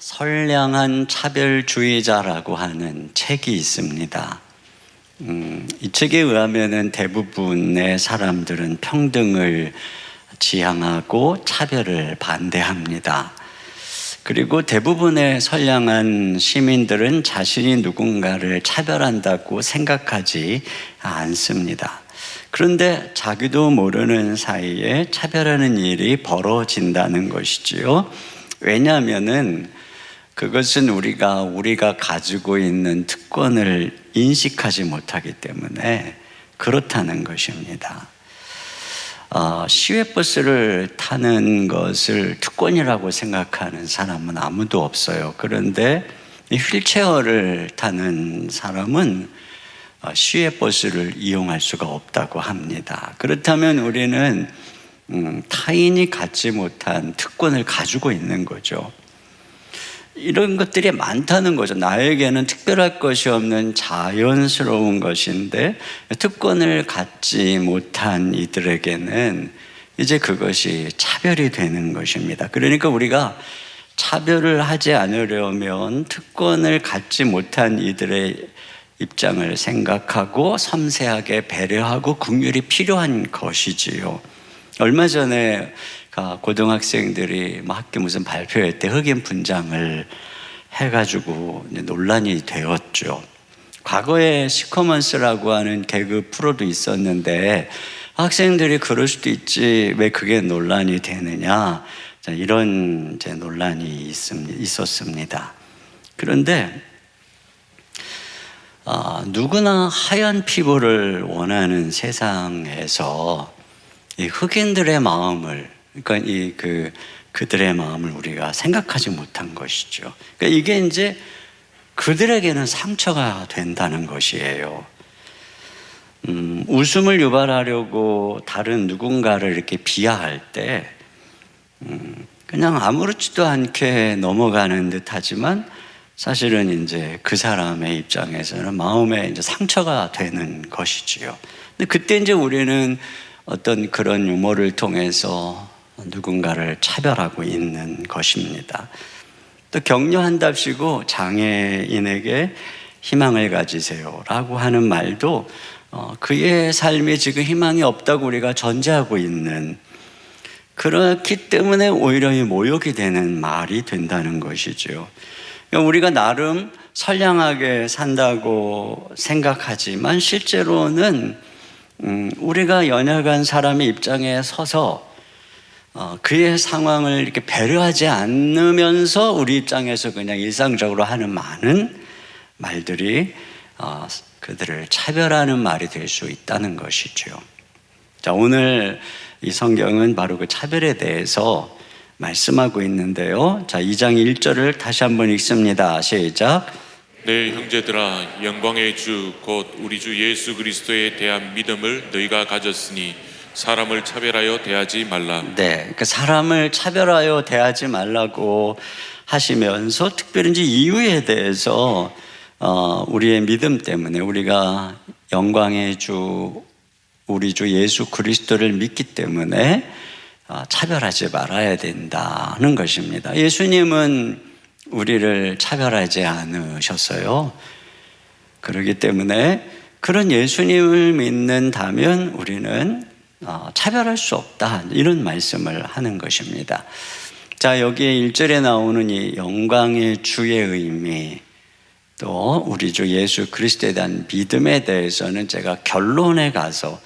선량한 차별주의자라고 하는 책이 있습니다. 이 책에 의하면은 대부분의 사람들은 평등을 지향하고 차별을 반대합니다. 그리고 대부분의 선량한 시민들은 자신이 누군가를 차별한다고 생각하지 않습니다. 그런데 자기도 모르는 사이에 차별하는 일이 벌어진다는 것이지요. 왜냐하면은 그것은 우리가 가지고 있는 특권을 인식하지 못하기 때문에 그렇다는 것입니다. 시외버스를 타는 것을 특권이라고 생각하는 사람은 아무도 없어요. 그런데 휠체어를 타는 사람은 시외버스를 이용할 수가 없다고 합니다. 그렇다면 우리는 타인이 갖지 못한 특권을 가지고 있는 거죠. 이런 것들이 많다는 거죠. 나에게는 특별할 것이 없는 자연스러운 것인데 특권을 갖지 못한 이들에게는 이제 그것이 차별이 되는 것입니다. 그러니까 우리가 차별을 하지 않으려면 특권을 갖지 못한 이들의 입장을 생각하고 섬세하게 배려하고 긍휼이 필요한 것이지요. 얼마 전에 고등학생들이 학교 무슨 발표회 때 흑인 분장을 해가지고 논란이 되었죠. 과거에 시커먼스라고 하는 개그 프로도 있었는데 학생들이 그럴 수도 있지 왜 그게 논란이 되느냐, 이런 논란이 있었습니다. 그런데 누구나 하얀 피부를 원하는 세상에서 이 흑인들의 마음을, 그러니까 그들의 마음을 우리가 생각하지 못한 것이죠. 그러니까 이게 이제 그들에게는 상처가 된다는 것이에요. 웃음을 유발하려고 다른 누군가를 이렇게 비하할 때 그냥 아무렇지도 않게 넘어가는 듯하지만 사실은 이제 그 사람의 입장에서는 마음에 이제 상처가 되는 것이지요. 근데 그때 이제 우리는 어떤 그런 유머를 통해서 누군가를 차별하고 있는 것입니다. 또 격려한답시고 장애인에게 희망을 가지세요라고 하는 말도 그의 삶에 지금 희망이 없다고 우리가 전제하고 있는, 그렇기 때문에 오히려 모욕이 되는 말이 된다는 것이죠. 우리가 나름 선량하게 산다고 생각하지만 실제로는 우리가 연약한 사람의 입장에 서서 그의 상황을 이렇게 배려하지 않으면서 우리 입장에서 그냥 일상적으로 하는 많은 말들이 그들을 차별하는 말이 될 수 있다는 것이죠. 자, 오늘 이 성경은 바로 그 차별에 대해서 말씀하고 있는데요. 자, 2장 1절을 다시 한번 읽습니다. 시작. 내 형제들아, 영광의 주 곧 우리 주 예수 그리스도에 대한 믿음을 너희가 가졌으니 사람을 차별하여 대하지 말라. 네, 그 사람을 차별하여 대하지 말라고 하시면서 특별히 이제 이유에 대해서 우리의 믿음 때문에 우리가 영광의 주 우리 주 예수 그리스도를 믿기 때문에 차별하지 말아야 된다는 것입니다. 예수님은 우리를 차별하지 않으셨어요. 그렇기 때문에 그런 예수님을 믿는다면 우리는 차별할 수 없다, 이런 말씀을 하는 것입니다. 자, 여기에 1절에 나오는 이 영광의 주의 의미, 또 우리 주 예수 그리스도에 대한 믿음에 대해서는 제가 결론에 가서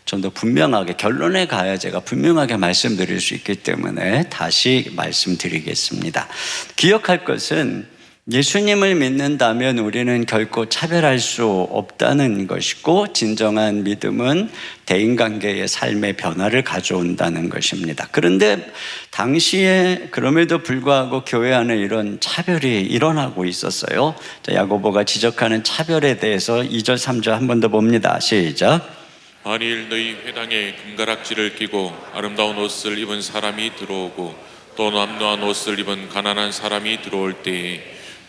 좀 더 분명하게, 결론에 가야 제가 분명하게 말씀드릴 수 있기 때문에 다시 말씀드리겠습니다. 기억할 것은 예수님을 믿는다면 우리는 결코 차별할 수 없다는 것이고, 진정한 믿음은 대인관계의 삶의 변화를 가져온다는 것입니다. 그런데 당시에 그럼에도 불구하고 교회 안에 이런 차별이 일어나고 있었어요. 자, 야고보가 지적하는 차별에 대해서 2절 3절 한 번 더 봅니다. 시작. 만일 너희 회당에 금가락지를 끼고 아름다운 옷을 입은 사람이 들어오고 또 남루한 옷을 입은 가난한 사람이 들어올 때에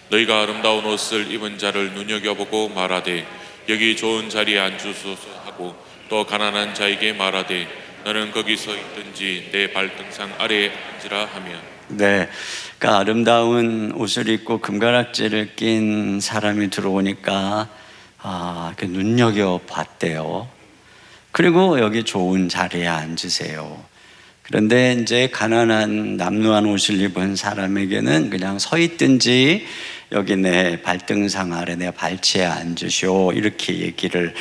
너희가 아름다운 옷을 입은 자를 눈여겨보고 말하되 여기 좋은 자리에 앉으소서 하고 또 가난한 자에게 말하되 너는 거기 서 있든지 내 발등상 아래에 앉으라 하면 네, 그러니까 아름다운 옷을 입고 금가락지를 낀 사람이 들어오니까 그 눈여겨 봤대요. 그리고 여기 좋은 자리에 앉으세요. 그런데 이제 가난한 남루한 옷을 입은 사람에게는 그냥 서 있든지 여기 내 발등상 아래 내 발치에 앉으시오 이렇게 얘기를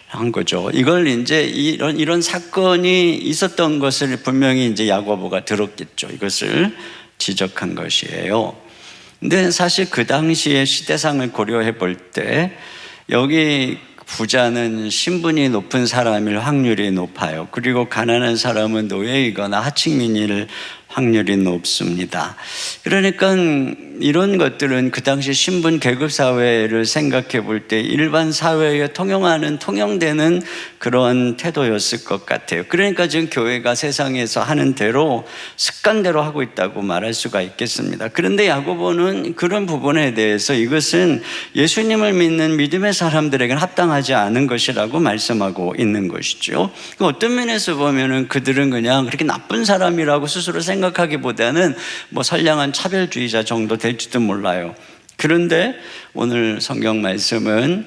한 거죠. 이걸 이제 이런 사건이 있었던 것을 분명히 이제 야고보가 들었겠죠. 이것을 지적한 것이에요. 근데 사실 그 당시의 시대상을 고려해 볼 때 여기 부자는 신분이 높은 사람일 확률이 높아요. 그리고 가난한 사람은 노예이거나 하층민일 확률이 높습니다. 그러니까 이런 것들은 그 당시 신분 계급 사회를 생각해 볼 때 일반 사회에 통용되는 그런 태도였을 것 같아요. 그러니까 지금 교회가 세상에서 하는 대로 습관대로 하고 있다고 말할 수가 있겠습니다. 그런데 야고보는 그런 부분에 대해서 이것은 예수님을 믿는 믿음의 사람들에게는 합당하지 않은 것이라고 말씀하고 있는 것이죠. 어떤 면에서 보면은 그들은 그냥 그렇게 나쁜 사람이라고 스스로 생각하기보다는 뭐 선량한 차별주의자 정도 될지도 몰라요. 그런데 오늘 성경 말씀은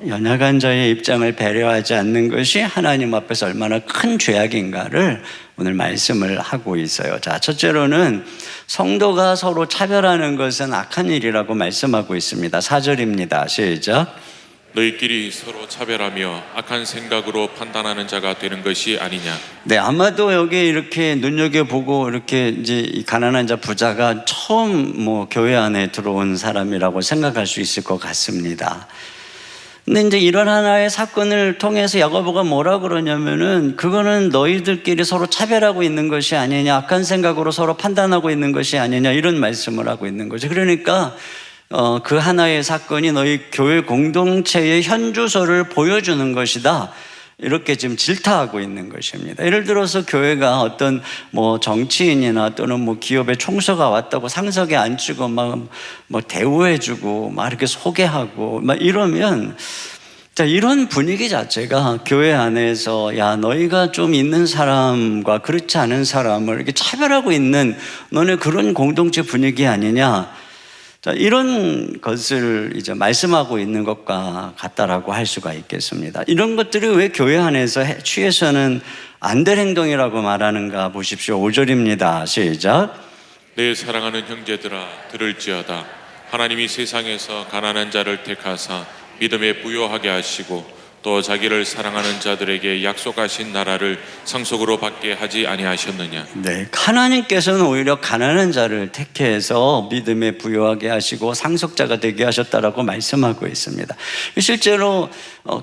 연약한 자의 입장을 배려하지 않는 것이 하나님 앞에서 얼마나 큰 죄악인가를 오늘 말씀을 하고 있어요. 자, 첫째로는 성도가 서로 차별하는 것은 악한 일이라고 말씀하고 있습니다. 4절입니다. 시작. 너희끼리 서로 차별하며 악한 생각으로 판단하는 자가 되는 것이 아니냐. 네, 아마도 여기 이렇게 눈여겨보고 이렇게 이제 이 가난한 자 부자가 처음 뭐 교회 안에 들어온 사람이라고 생각할 수 있을 것 같습니다. 근데 이제 이런 하나의 사건을 통해서 야고보가 뭐라 그러냐면은 그거는 너희들끼리 서로 차별하고 있는 것이 아니냐, 악한 생각으로 서로 판단하고 있는 것이 아니냐 이런 말씀을 하고 있는 거죠. 그러니까 그 하나의 사건이 너희 교회 공동체의 현주소를 보여주는 것이다. 이렇게 지금 질타하고 있는 것입니다. 예를 들어서 교회가 어떤 뭐 정치인이나 또는 뭐 기업의 총수가 왔다고 상석에 앉히고 막 뭐 대우해주고 막 이렇게 소개하고 막 이러면 자, 이런 분위기 자체가 교회 안에서 야, 너희가 좀 있는 사람과 그렇지 않은 사람을 이렇게 차별하고 있는 너네 그런 공동체 분위기 아니냐. 자, 이런 것을 이제 말씀하고 있는 것과 같다라고 할 수가 있겠습니다. 이런 것들이 왜 교회 안에서 취해서는 안 될 행동이라고 말하는가 보십시오. 5절입니다. 시작. 내 사랑하는 형제들아 들을지어다. 하나님이 세상에서 가난한 자를 택하사 믿음에 부요하게 하시고 또 자기를 사랑하는 자들에게 약속하신 나라를 상속으로 받게 하지 아니하셨느냐. 네, 하나님께서는 오히려 가난한 자를 택해서 믿음에 부요하게 하시고 상속자가 되게 하셨다라고 말씀하고 있습니다. 실제로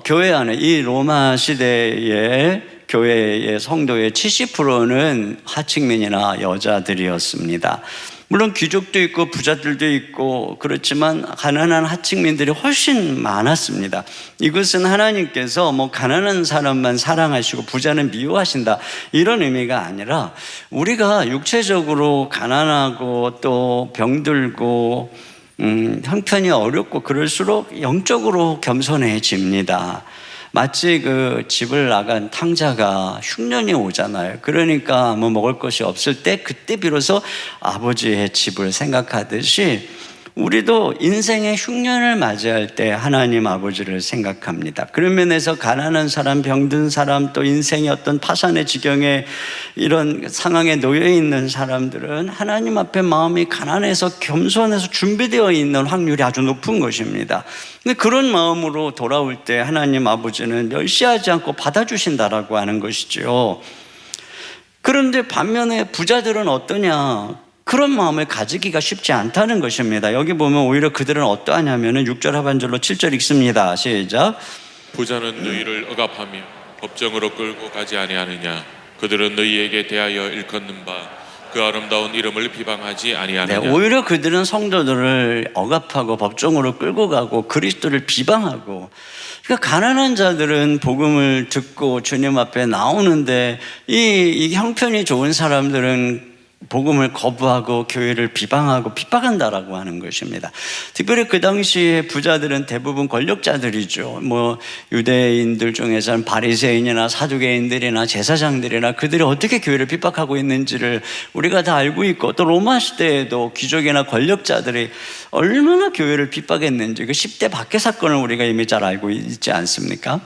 교회 안에 이 로마 시대의 교회의 성도의 70%는 하층민이나 여자들이었습니다. 물론 귀족도 있고 부자들도 있고 그렇지만 가난한 하층민들이 훨씬 많았습니다. 이것은 하나님께서 뭐 가난한 사람만 사랑하시고 부자는 미워하신다 이런 의미가 아니라 우리가 육체적으로 가난하고 또 병들고 형편이 어렵고 그럴수록 영적으로 겸손해집니다. 마치 그 집을 나간 탕자가 흉년이 오잖아요. 그러니까 뭐 먹을 것이 없을 때 그때 비로소 아버지의 집을 생각하듯이 우리도 인생의 흉년을 맞이할 때 하나님 아버지를 생각합니다. 그런 면에서 가난한 사람, 병든 사람, 또 인생의 어떤 파산의 지경에 이런 상황에 놓여 있는 사람들은 하나님 앞에 마음이 가난해서 겸손해서 준비되어 있는 확률이 아주 높은 것입니다. 근데 그런 마음으로 돌아올 때 하나님 아버지는 멸시하지 않고 받아주신다라고 하는 것이죠. 그런데 반면에 부자들은 어떠냐? 그런 마음을 가지기가 쉽지 않다는 것입니다. 여기 보면 오히려 그들은 어떠하냐면 6절 하반절로 7절 읽습니다. 시작. 부자는 너희를 억압하며 법정으로 끌고 가지 아니하느냐. 그들은 너희에게 대하여 일컫는 바 그 아름다운 이름을 비방하지 아니하느냐. 네, 오히려 그들은 성도들을 억압하고 법정으로 끌고 가고 그리스도를 비방하고, 그러니까 가난한 자들은 복음을 듣고 주님 앞에 나오는데 이 형편이 좋은 사람들은 복음을 거부하고 교회를 비방하고 핍박한다라고 하는 것입니다. 특별히 그 당시에 부자들은 대부분 권력자들이죠. 뭐 유대인들 중에서는 바리새인이나 사두개인들이나 제사장들이나 그들이 어떻게 교회를 핍박하고 있는지를 우리가 다 알고 있고, 또 로마 시대에도 귀족이나 권력자들이 얼마나 교회를 핍박했는지 그 10대 박해 사건을 우리가 이미 잘 알고 있지 않습니까?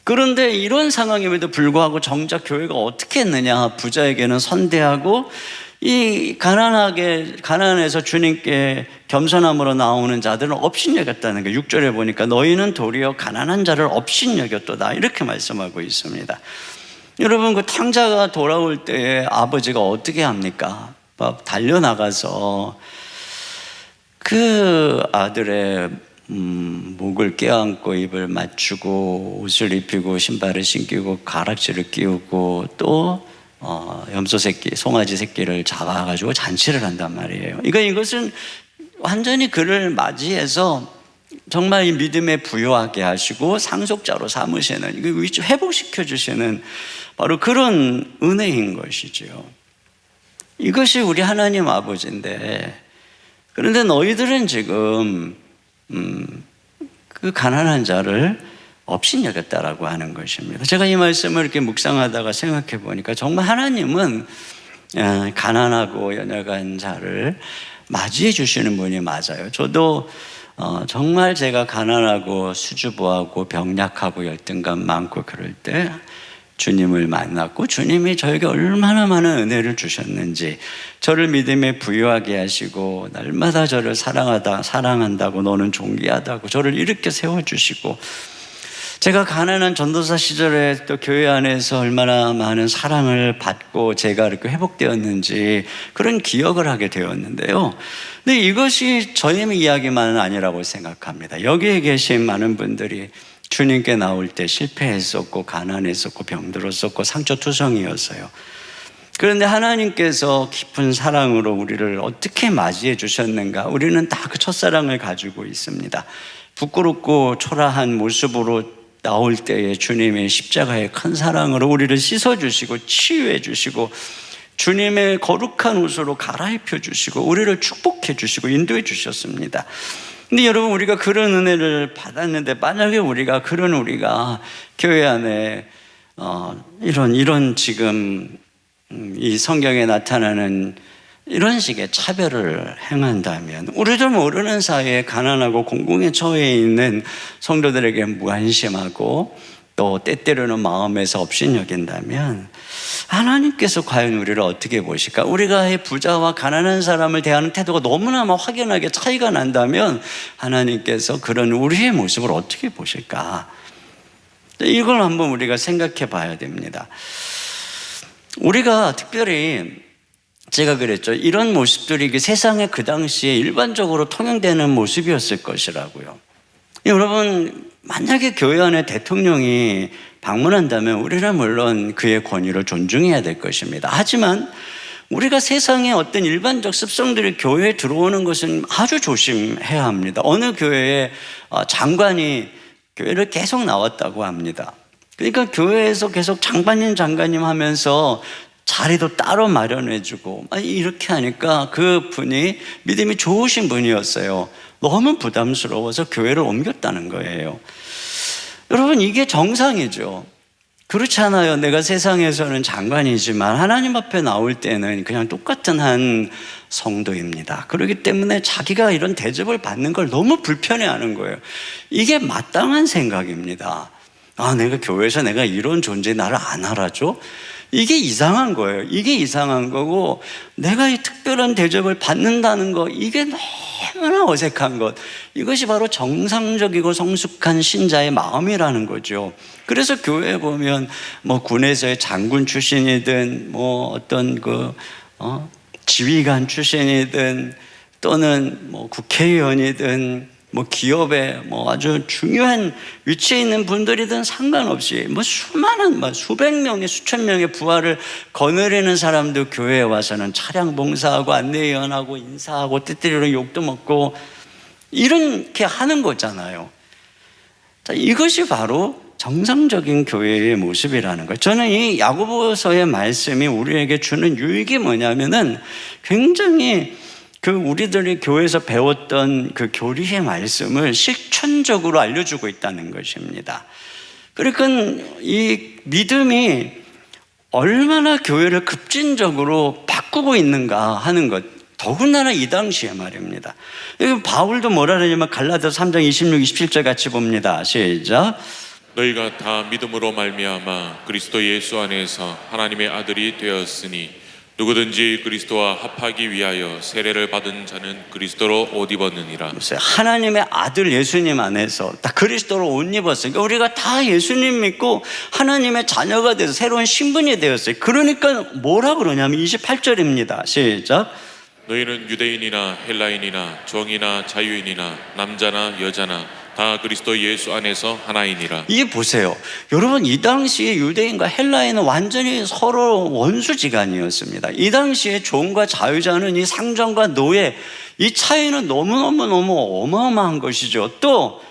그런데 이런 상황임에도 불구하고 정작 교회가 어떻게 했느냐? 부자에게는 선대하고 이 가난해서 주님께 겸손함으로 나오는 자들은 업신여겼다는 거예요. 6절에 보니까 너희는 도리어 가난한 자를 업신여겼도다, 이렇게 말씀하고 있습니다. 여러분, 그 탕자가 돌아올 때에 아버지가 어떻게 합니까? 달려나가서 그 아들의 목을 껴안고 입을 맞추고 옷을 입히고 신발을 신기고 가락지를 끼우고 또 염소 새끼, 송아지 새끼를 잡아가지고 잔치를 한단 말이에요. 이것은 완전히 그를 맞이해서 정말 이 믿음에 부여하게 하시고 상속자로 삼으시는, 회복시켜 주시는 바로 그런 은혜인 것이죠. 이것이 우리 하나님 아버지인데, 그런데 너희들은 지금 그 가난한 자를 업신여겼다라고 하는 것입니다. 제가 이 말씀을 이렇게 묵상하다가 생각해 보니까 정말 하나님은 가난하고 연약한 자를 맞이해 주시는 분이 맞아요. 저도 정말 제가 가난하고 수주부하고 병약하고 열등감 많고 그럴 때 주님을 만났고, 주님이 저에게 얼마나 많은 은혜를 주셨는지, 저를 믿음에 부유하게 하시고 날마다 저를 사랑한다고, 너는 존귀하다고 저를 이렇게 세워주시고, 제가 가난한 전도사 시절에 또 교회 안에서 얼마나 많은 사랑을 받고 제가 이렇게 회복되었는지 그런 기억을 하게 되었는데요. 근데 이것이 저의 이야기만은 아니라고 생각합니다. 여기에 계신 많은 분들이 주님께 나올 때 실패했었고 가난했었고 병들었었고 상처투성이었어요. 그런데 하나님께서 깊은 사랑으로 우리를 어떻게 맞이해 주셨는가? 우리는 다 그 첫사랑을 가지고 있습니다. 부끄럽고 초라한 모습으로 나올 때에 주님의 십자가의 큰 사랑으로 우리를 씻어주시고 치유해 주시고 주님의 거룩한 옷으로 갈아입혀 주시고 우리를 축복해 주시고 인도해 주셨습니다. 근데 여러분, 우리가 그런 은혜를 받았는데 만약에 우리가 교회 안에 이런 지금 이 성경에 나타나는 이런 식의 차별을 행한다면, 우리도 모르는 사이에 가난하고 공공에 처해 있는 성도들에게 무관심하고 또 때때로는 마음에서 업신여긴다면 하나님께서 과연 우리를 어떻게 보실까? 우리가 부자와 가난한 사람을 대하는 태도가 너무나 확연하게 차이가 난다면 하나님께서 그런 우리의 모습을 어떻게 보실까? 이걸 한번 우리가 생각해 봐야 됩니다. 우리가 특별히, 제가 그랬죠, 이런 모습들이 세상에 그 당시에 일반적으로 통용되는 모습이었을 것이라고요. 여러분, 만약에 교회 안에 대통령이 방문한다면 우리는 물론 그의 권위를 존중해야 될 것입니다. 하지만 우리가 세상에 어떤 일반적 습성들이 교회에 들어오는 것은 아주 조심해야 합니다. 어느 교회에 장관이 교회를 계속 나왔다고 합니다. 그러니까 교회에서 계속 장관님 하면서 자리도 따로 마련해주고 이렇게 하니까 그 분이 믿음이 좋으신 분이었어요. 너무 부담스러워서 교회를 옮겼다는 거예요. 여러분, 이게 정상이죠. 그렇지 않아요? 내가 세상에서는 장관이지만 하나님 앞에 나올 때는 그냥 똑같은 한 성도입니다. 그렇기 때문에 자기가 이런 대접을 받는 걸 너무 불편해하는 거예요. 이게 마땅한 생각입니다. 내가 교회에서 내가 이런 존재, 나를 안 알아줘? 이게 이상한 거예요. 이게 이상한 거고, 내가 이 특별한 대접을 받는다는 거, 이게 너무나 어색한 것. 이것이 바로 정상적이고 성숙한 신자의 마음이라는 거죠. 그래서 교회에 보면 군에서의 장군 출신이든 어떤 지휘관 출신이든 또는 국회의원이든 기업에 아주 중요한 위치에 있는 분들이든 상관없이 수많은 수백 명의 수천 명의 부하를 거느리는 사람도 교회에 와서는 차량 봉사하고 안내위원하고 인사하고 때때로는 욕도 먹고 이렇게 하는 거잖아요. 자, 이것이 바로 정상적인 교회의 모습이라는 거예요. 저는 이 야고보서의 말씀이 우리에게 주는 유익이 뭐냐면은 굉장히 우리들이 교회에서 배웠던 그 교리의 말씀을 실천적으로 알려주고 있다는 것입니다. 그러니까 이 믿음이 얼마나 교회를 급진적으로 바꾸고 있는가 하는 것, 더군다나 이 당시에 말입니다. 여기 바울도 뭐라 그러냐면 갈라디아서 3장 26, 27절 같이 봅니다. 시작. 너희가 다 믿음으로 말미암아 그리스도 예수 안에서 하나님의 아들이 되었으니 누구든지 그리스도와 합하기 위하여 세례를 받은 자는 그리스도로 옷 입었느니라. 하나님의 아들 예수님 안에서 다 그리스도로 옷 입었어요. 그러니까 우리가 다 예수님 믿고 하나님의 자녀가 돼서 새로운 신분이 되었어요. 그러니까 뭐라 그러냐면 28절입니다. 시작. 너희는 유대인이나 헬라인이나 종이나 자유인이나 남자나 여자나 다 그리스도 예수 안에서 하나이니라. 이게 보세요. 여러분, 이 당시에 유대인과 헬라인은 완전히 서로 원수지간이었습니다. 이 당시에 종과 자유자는 이 상전과 노예, 이 차이는 너무너무 어마어마한 것이죠. 또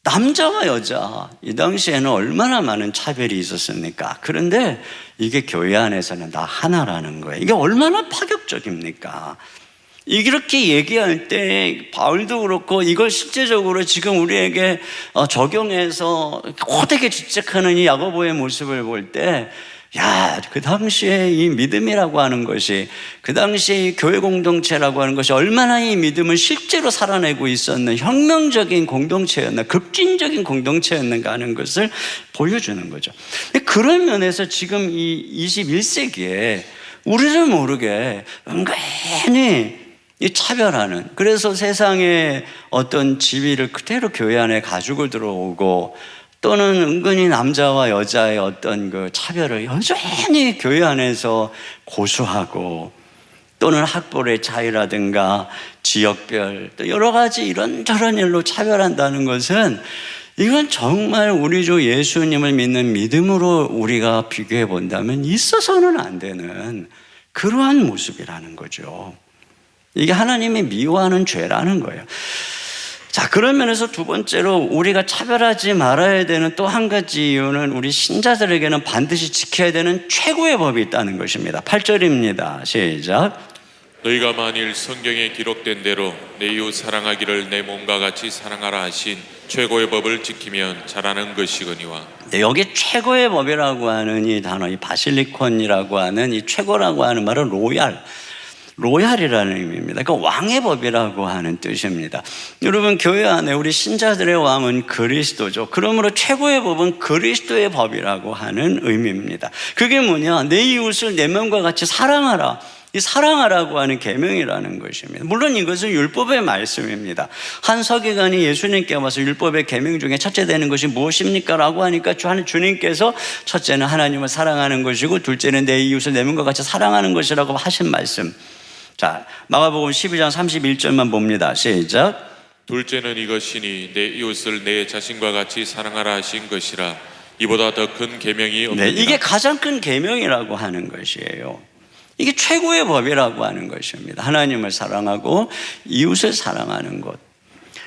남자와 여자, 이 당시에는 얼마나 많은 차별이 있었습니까? 그런데 이게 교회 안에서는 다 하나라는 거예요. 이게 얼마나 파격적입니까? 이렇게 얘기할 때 바울도 그렇고 이걸 실제적으로 지금 우리에게 적용해서 호되게 집착하는 이 야고보의 모습을 볼 때, 야, 그 당시에 이 믿음이라고 하는 것이, 그 당시에 이 교회 공동체라고 하는 것이 얼마나 이 믿음을 실제로 살아내고 있었는 혁명적인 공동체였나, 급진적인 공동체였는가 하는 것을 보여주는 거죠. 그런 면에서 지금 이 21세기에 우리를 모르게 은근히 이 차별하는, 그래서 세상의 어떤 지위를 그대로 교회 안에 가지고 들어오고, 또는 은근히 남자와 여자의 어떤 그 차별을 여전히 교회 안에서 고수하고, 또는 학벌의 차이라든가 지역별, 또 여러 가지 이런저런 일로 차별한다는 것은, 이건 정말 우리 주 예수님을 믿는 믿음으로 우리가 비교해 본다면 있어서는 안 되는 그러한 모습이라는 거죠. 이게 하나님이 미워하는 죄라는 거예요. 자, 그런 면에서 두 번째로 우리가 차별하지 말아야 되는 또 한 가지 이유는 우리 신자들에게는 반드시 지켜야 되는 최고의 법이 있다는 것입니다. 8절입니다. 시작. 너희가 만일 성경에 기록된 대로 내 이웃 사랑하기를 내 몸과 같이 사랑하라 하신 최고의 법을 지키면 잘하는 것이거니와. 네, 여기 최고의 법이라고 하는 이 단어, 이 바실리콘이라고 하는 이 최고라고 하는 말은 로얄이라는 의미입니다. 그러니까 왕의 법이라고 하는 뜻입니다. 여러분, 교회 안에 우리 신자들의 왕은 그리스도죠. 그러므로 최고의 법은 그리스도의 법이라고 하는 의미입니다. 그게 뭐냐? 내 이웃을 내 몸과 같이 사랑하라. 이 사랑하라고 하는 계명이라는 것입니다. 물론 이것은 율법의 말씀입니다. 한 서기관이 예수님께 와서 율법의 계명 중에 첫째 되는 것이 무엇입니까? 라고 하니까 주님께서 첫째는 하나님을 사랑하는 것이고 둘째는 내 이웃을 내 몸과 같이 사랑하는 것이라고 하신 말씀. 자, 마가복음 12장 31절만 봅니다. 시작. 둘째는 이것이니 내 이웃을 내 자신과 같이 사랑하라 하신 것이라. 이보다 더 큰 계명이 없느니라. 네, 이게 가장 큰 계명이라고 하는 것이에요. 이게 최고의 법이라고 하는 것입니다. 하나님을 사랑하고 이웃을 사랑하는 것.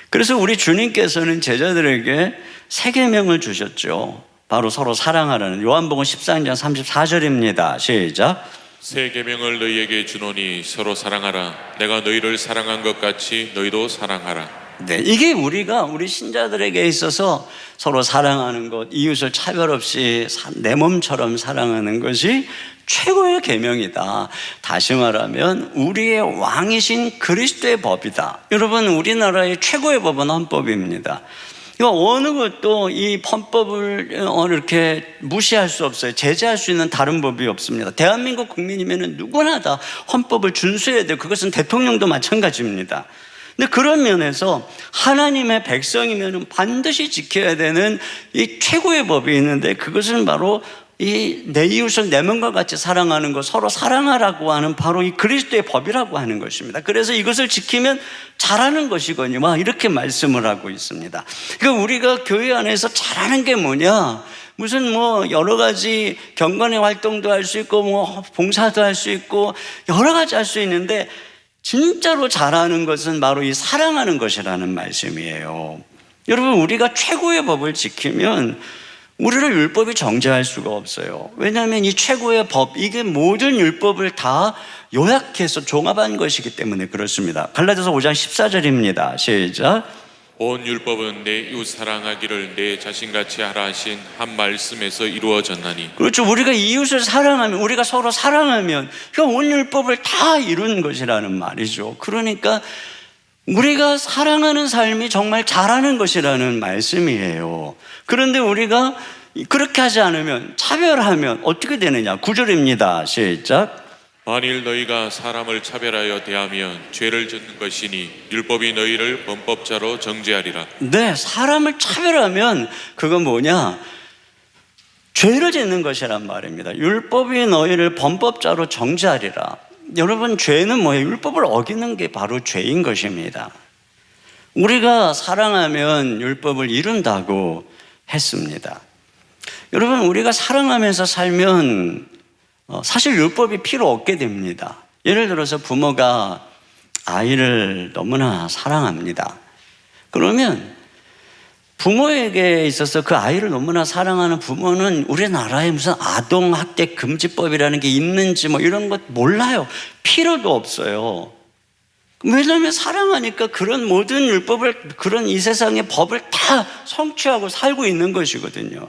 그래서 우리 주님께서는 제자들에게 세 계명을 주셨죠. 바로 서로 사랑하라는, 요한복음 14장 34절입니다. 시작. 새 계명을 너희에게 주노니 서로 사랑하라. 내가 너희를 사랑한 것 같이 너희도 사랑하라. 네, 이게 우리 신자들에게 있어서 서로 사랑하는 것, 이웃을 차별 없이 내 몸처럼 사랑하는 것이 최고의 계명이다. 다시 말하면 우리의 왕이신 그리스도의 법이다. 여러분, 우리나라의 최고의 법은 헌법입니다. 어느 것도 이 헌법을 이렇게 무시할 수 없어요. 제재할 수 있는 다른 법이 없습니다. 대한민국 국민이면 누구나 다 헌법을 준수해야 돼요. 그것은 대통령도 마찬가지입니다. 근데 그런 면에서 하나님의 백성이면 반드시 지켜야 되는 이 최고의 법이 있는데, 그것은 바로 이 내 이웃을 내 몸과 같이 사랑하는 것, 서로 사랑하라고 하는 바로 이 그리스도의 법이라고 하는 것입니다. 그래서 이것을 지키면 잘하는 것이거니와 이렇게 말씀을 하고 있습니다. 그러니까 우리가 교회 안에서 잘하는 게 뭐냐? 무슨 여러 가지 경건의 활동도 할 수 있고 봉사도 할 수 있고 여러 가지 할 수 있는데, 진짜로 잘하는 것은 바로 이 사랑하는 것이라는 말씀이에요. 여러분, 우리가 최고의 법을 지키면 우리를 율법이 정죄할 수가 없어요. 왜냐하면 이 최고의 법, 이게 모든 율법을 다 요약해서 종합한 것이기 때문에 그렇습니다. 갈라디아서 5장 14절입니다. 시작. 온 율법은 내 이웃 사랑하기를 내 자신같이 하라 하신 한 말씀에서 이루어졌나니. 그렇죠. 우리가 이웃을 사랑하면, 우리가 서로 사랑하면 그 온 율법을 다 이룬 것이라는 말이죠. 그러니까 우리가 사랑하는 삶이 정말 잘하는 것이라는 말씀이에요. 그런데 우리가 그렇게 하지 않으면, 차별하면 어떻게 되느냐? 9절입니다. 시작. 만일 너희가 사람을 차별하여 대하면 죄를 짓는 것이니 율법이 너희를 범법자로 정죄하리라. 네, 사람을 차별하면 그건 뭐냐? 죄를 짓는 것이란 말입니다. 율법이 너희를 범법자로 정죄하리라. 여러분, 죄는 뭐예요? 율법을 어기는 게 바로 죄인 것입니다. 우리가 사랑하면 율법을 이룬다고 했습니다. 여러분, 우리가 사랑하면서 살면 사실 율법이 필요 없게 됩니다. 예를 들어서 부모가 아이를 너무나 사랑합니다. 그러면 부모에게 있어서 그 아이를 너무나 사랑하는 부모는 우리나라에 무슨 아동학대 금지법이라는 게 있는지 뭐 이런 것 몰라요. 필요도 없어요. 왜냐하면 사랑하니까 그런 모든 율법을, 그런 이 세상의 법을 다 성취하고 살고 있는 것이거든요.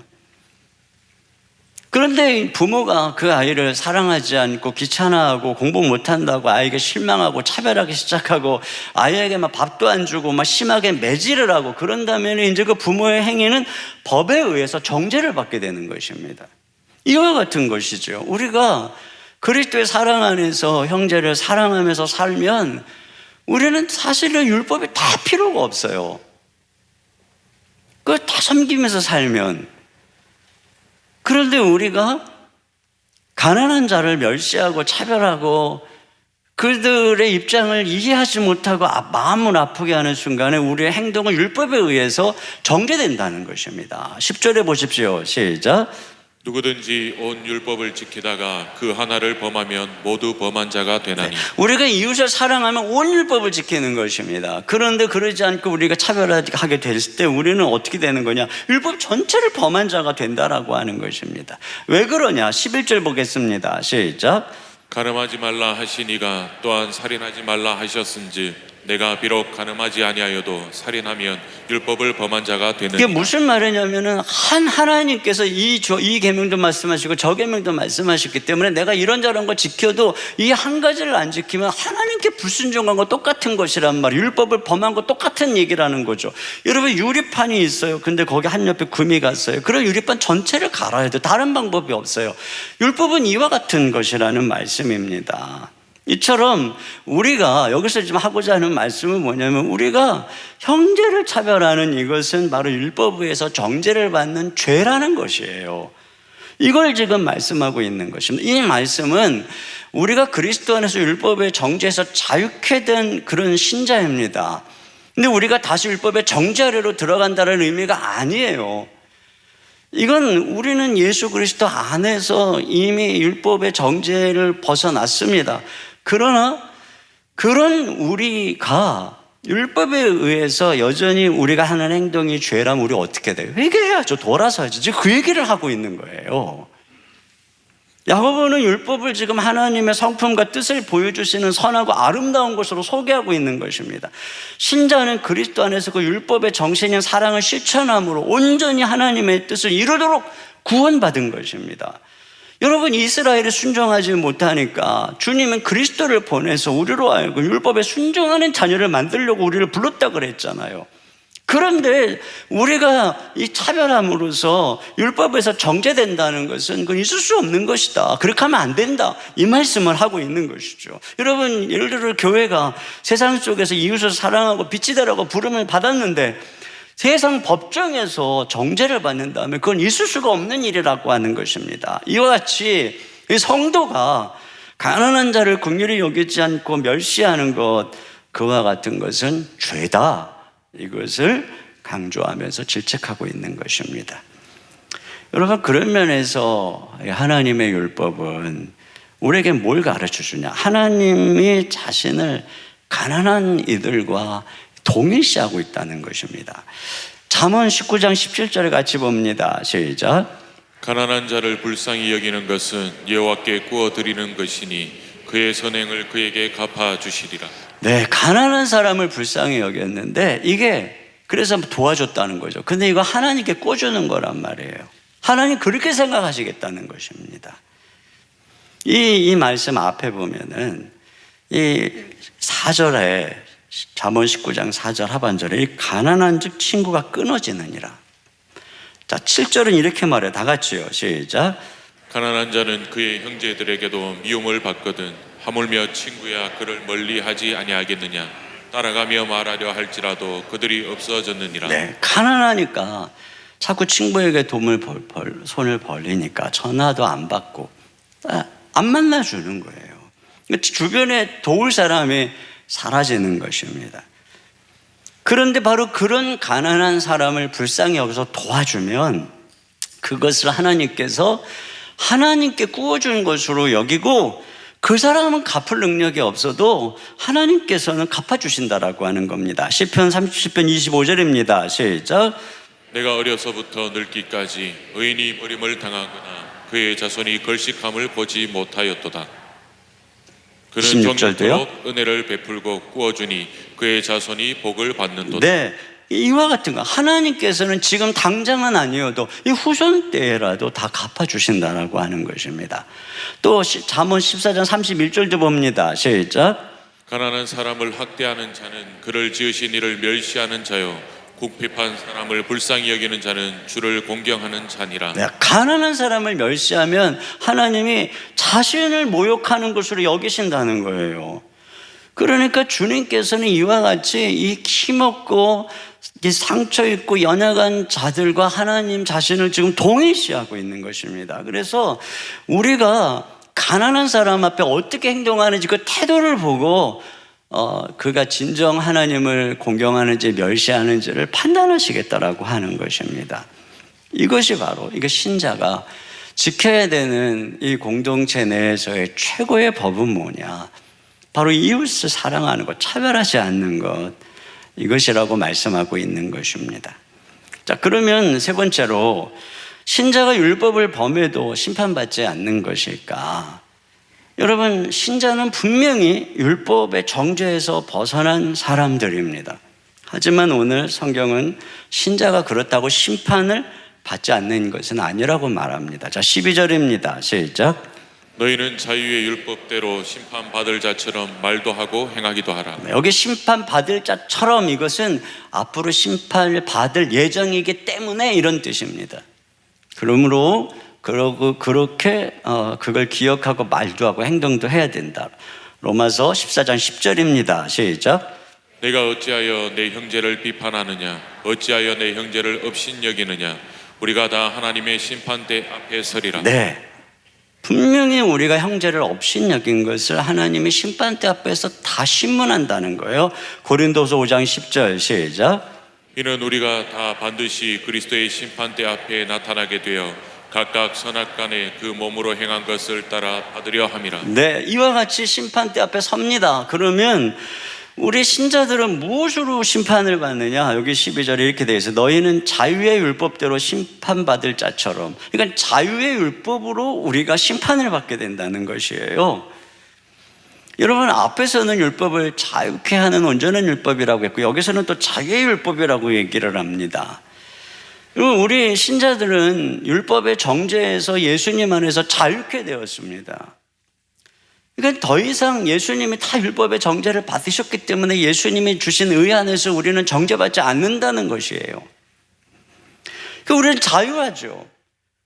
그런데 부모가 그 아이를 사랑하지 않고 귀찮아하고 공부 못한다고 아이에게 실망하고 차별하기 시작하고 아이에게 막 밥도 안 주고 막 심하게 매질을 하고 그런다면 이제 그 부모의 행위는 법에 의해서 정죄를 받게 되는 것입니다. 이와 같은 것이죠. 우리가 그리스도의 사랑 안에서 형제를 사랑하면서 살면 우리는 사실은 율법이 다 필요가 없어요. 그걸 다 섬기면서 살면. 그런데 우리가 가난한 자를 멸시하고 차별하고 그들의 입장을 이해하지 못하고 마음을 아프게 하는 순간에 우리의 행동은 율법에 의해서 정죄된다는 것입니다. 10절에 보십시오. 시작. 누구든지 온 율법을 지키다가 그 하나를 범하면 모두 범한 자가 되나니. 우리가 이웃을 사랑하면 온 율법을 지키는 것입니다. 그런데 그러지 않고 우리가 차별하게 됐을 때 우리는 어떻게 되는 거냐? 율법 전체를 범한 자가 된다라고 하는 것입니다. 왜 그러냐? 11절 보겠습니다. 시작. 간음하지 말라 하시니가 또한 살인하지 말라 하셨은즉 내가 비록 간음하지 아니하여도 살인하면 율법을 범한 자가 되느니라. 이게 무슨 말이냐면은 하나님께서 이 계명도 말씀하시고 저 계명도 말씀하셨기 때문에 내가 이런저런 거 지켜도 이 한 가지를 안 지키면 하나님께 불순종한 거 똑같은 것이란 말이에요. 율법을 범한 거 똑같은 얘기라는 거죠. 여러분, 유리판이 있어요. 근데 거기 한 옆에 금이 갔어요. 그럼 유리판 전체를 갈아야 돼요. 다른 방법이 없어요. 율법은 이와 같은 것이라는 말씀입니다. 이처럼 우리가 여기서 지금 하고자 하는 말씀은 뭐냐면 우리가 형제를 차별하는 이것은 바로 율법에서 정죄를 받는 죄라는 것이에요. 이걸 지금 말씀하고 있는 것입니다. 이 말씀은 우리가 그리스도 안에서 율법의 정죄에서 자유케 된 그런 신자입니다. 근데 우리가 다시 율법의 정죄 아래로 들어간다는 의미가 아니에요. 이건 우리는 예수 그리스도 안에서 이미 율법의 정죄를 벗어났습니다. 그러나 그런 우리가 율법에 의해서 여전히 우리가 하는 행동이 죄라면 우리 어떻게 돼요? 회개해야죠. 돌아서야죠. 지금 그 얘기를 하고 있는 거예요. 야고보는 율법을 지금 하나님의 성품과 뜻을 보여주시는 선하고 아름다운 것으로 소개하고 있는 것입니다. 신자는 그리스도 안에서 그 율법의 정신인 사랑을 실천함으로 온전히 하나님의 뜻을 이루도록 구원받은 것입니다. 여러분, 이스라엘이 순종하지 못하니까 주님은 그리스도를 보내서 우리로 하여금 율법에 순종하는 자녀를 만들려고 우리를 불렀다 그랬잖아요. 그런데 우리가 이 차별함으로써 율법에서 정죄된다는 것은 그건 있을 수 없는 것이다. 그렇게 하면 안 된다. 이 말씀을 하고 있는 것이죠. 여러분, 예를 들어 교회가 세상 속에서 이웃을 사랑하고 빛이 되라고 부름을 받았는데 세상 법정에서 정죄를 받는다면 그건 있을 수가 없는 일이라고 하는 것입니다. 이와 같이 이 성도가 가난한 자를 긍휼히 여기지 않고 멸시하는 것, 그와 같은 것은 죄다. 이것을 강조하면서 질책하고 있는 것입니다. 여러분, 그런 면에서 하나님의 율법은 우리에게 뭘 가르쳐 주냐? 하나님이 자신을 가난한 이들과 동일시하고 있다는 것입니다. 잠언 19장 17절에 같이 봅니다. 시작. 가난한 자를 불쌍히 여기는 것은 여호와께 구워 드리는 것이니 그의 선행을 그에게 갚아 주시리라. 네, 가난한 사람을 불쌍히 여겼는데 이게 그래서 도와줬다는 거죠. 근데 이거 하나님께 꿔주는 거란 말이에요. 하나님 그렇게 생각하시겠다는 것입니다. 이 말씀 앞에 보면은 이 4절에 잠언 19장 4절 하반절에 이 가난한 즉 친구가 끊어지느니라. 자, 7절은 이렇게 말해요. 다 같이요. 시작. 가난한 자는 그의 형제들에게도 미움을 받거든 하물며 친구야 그를 멀리하지 아니하겠느냐. 따라가며 말하려 할지라도 그들이 없어졌느니라. 네, 가난하니까 자꾸 친구에게 손을 벌리니까 전화도 안 받고 안 만나주는 거예요. 주변에 도울 사람이 사라지는 것입니다. 그런데 바로 그런 가난한 사람을 불쌍히 여기서 도와주면 그것을 하나님께 구워준 것으로 여기고 그 사람은 갚을 능력이 없어도 하나님께서는 갚아주신다라고 하는 겁니다. 시편 37편 25절입니다. 시작. 내가 어려서부터 늙기까지 의인이 버림을 당하거나 그의 자손이 걸식함을 보지 못하였도다. 그는 16절도요? 정욕토록 은혜를 베풀고 구워주니 그의 자손이 복을 받는도다. 네, 이와 같은 거 하나님께서는 지금 당장은 아니어도 이 후손 때라도 다 갚아주신다라고 하는 것입니다. 또 잠언 14장 31절도 봅니다. 시작. 가난한 사람을 학대하는 자는 그를 지으신 이를 멸시하는 자요 궁핍한 사람을 불쌍히 여기는 자는 주를 공경하는 자니라. 네, 가난한 사람을 멸시하면 하나님이 자신을 모욕하는 것으로 여기신다는 거예요. 그러니까 주님께서는 이와 같이 이 힘없고 이 상처 있고 연약한 자들과 하나님 자신을 지금 동일시하고 있는 것입니다. 그래서 우리가 가난한 사람 앞에 어떻게 행동하는지 그 태도를 보고 그가 진정 하나님을 공경하는지 멸시하는지를 판단하시겠다라고 하는 것입니다. 이것이 바로 이게 신자가 지켜야 되는 이 공동체 내에서의 최고의 법은 뭐냐? 바로 이웃을 사랑하는 것, 차별하지 않는 것, 이것이라고 말씀하고 있는 것입니다. 자, 그러면 세 번째로 신자가 율법을 범해도 심판받지 않는 것일까? 여러분, 신자는 분명히 율법의 정죄에서 벗어난 사람들입니다. 하지만 오늘 성경은 신자가 그렇다고 심판을 받지 않는 것은 아니라고 말합니다. 자, 12절입니다. 시작. 너희는 자유의 율법대로 심판받을 자처럼 말도 하고 행하기도 하라. 여기 심판받을 자처럼 이것은 앞으로 심판을 받을 예정이기 때문에 이런 뜻입니다. 그러므로 그렇게 그걸 기억하고 말도 하고 행동도 해야 된다. 로마서 14장 10절입니다. 시작. 내가 어찌하여 내 형제를 비판하느냐 어찌하여 내 형제를 업신여기느냐 우리가 다 하나님의 심판대 앞에 서리라. 네, 분명히 우리가 형제를 업신여긴 것을 하나님이 심판대 앞에서 다 신문한다는 거예요. 고린도서 5장 10절 시작. 이는 우리가 다 반드시 그리스도의 심판대 앞에 나타나게 되어 각각 선악간에 그 몸으로 행한 것을 따라 받으려 함이라. 네, 이와 같이 심판대 앞에 섭니다. 그러면 우리 신자들은 무엇으로 심판을 받느냐? 여기 12절에 이렇게 되어 있어요. 너희는 자유의 율법대로 심판받을 자처럼. 그러니까 자유의 율법으로 우리가 심판을 받게 된다는 것이에요. 여러분, 앞에서는 율법을 자유케 하는 온전한 율법이라고 했고 여기서는 또 자유의 율법이라고 얘기를 합니다. 우리 신자들은 율법의 정죄에서 예수님 안에서 자유케 되었습니다. 그러니까 더 이상 예수님이 다 율법의 정죄를 받으셨기 때문에 예수님이 주신 의 안에서 우리는 정죄받지 않는다는 것이에요. 그러니까 우리는 자유하죠.